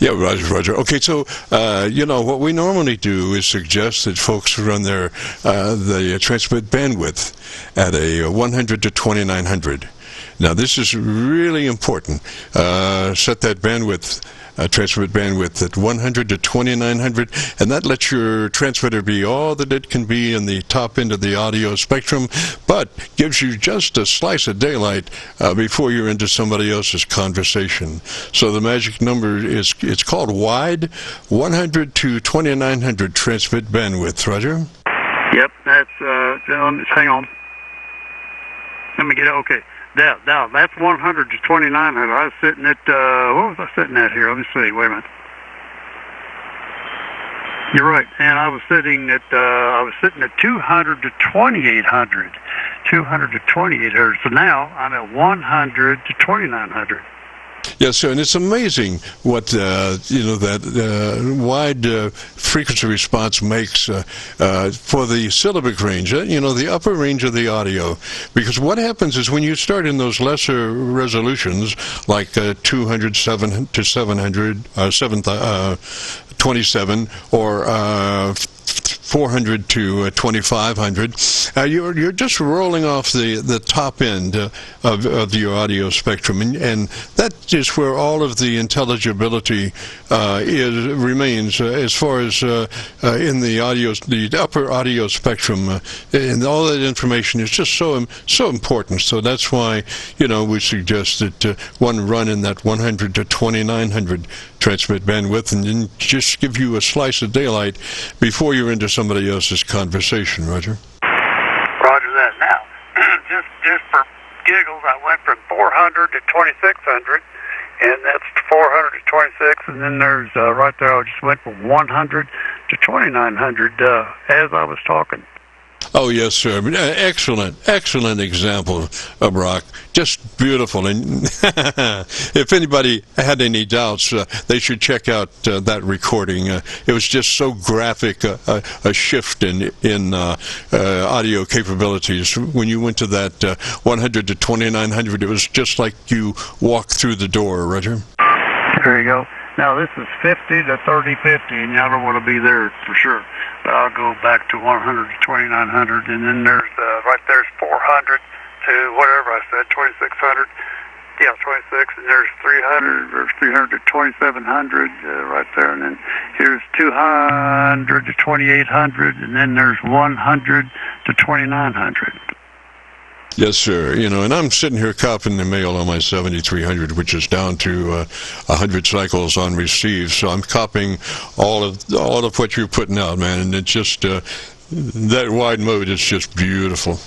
Yeah, Roger. Okay, so, what we normally do is suggest that folks run the transmit bandwidth at a 100 to 2900. Now, this is really important. Set that bandwidth, transmit bandwidth at 100 to 2900, and that lets your transmitter be all that it can be in the top end of the audio spectrum, but gives you just a slice of daylight before you're into somebody else's conversation. So the magic number it's called wide 100 to 2900 transmit bandwidth. Roger? Yep, that's, hang on. Let me get it, okay. Now, that's 100 to 2900. I was sitting at, what was I sitting at here? Let me see, wait a minute. You're right, and I was sitting at 200 to 2800. 200 to 2800. So now I'm at 100 to 2900. Yes, sir, and it's amazing what that wide frequency response makes for the syllabic range, the upper range of the audio. Because what happens is when you start in those lesser resolutions, like 207 to 700, 727, or 400 to 2500, you're just rolling off the top end of your audio spectrum, and that is where all of the intelligibility remains as far as in the upper audio spectrum, and all that information is just so important. So that's why we suggest that one run in that 100 to 2900 transmit bandwidth, and then just give you a slice of daylight before you're into somebody else's conversation. Roger? Roger that. Now, just for giggles, I went from 400 to 2600, and that's 400 to 26, and then there's, right there, I just went from 100 to 2900 as I was talking. Oh, yes, sir. Excellent example, Brock. Just beautiful. And if anybody had any doubts, they should check out that recording. It was just so graphic, a shift in audio capabilities. When you went to that 100 to 2900, it was just like you walked through the door, Roger. There you go. Now, this is 50 to 3050, and y'all don't want to be there for sure. But I'll go back to 100 to 2900, and then there's, right there's 400 to whatever I said, 2600. Yeah, 26, and there's 300 to 2700 right there, and then here's 200 to 2800, and then there's 100 to 2900. Yes, sir. And I'm sitting here copying the mail on my 7300, which is down to 100 cycles on receive. So I'm copying all of what you're putting out, man. And it's just that wide mode is just beautiful.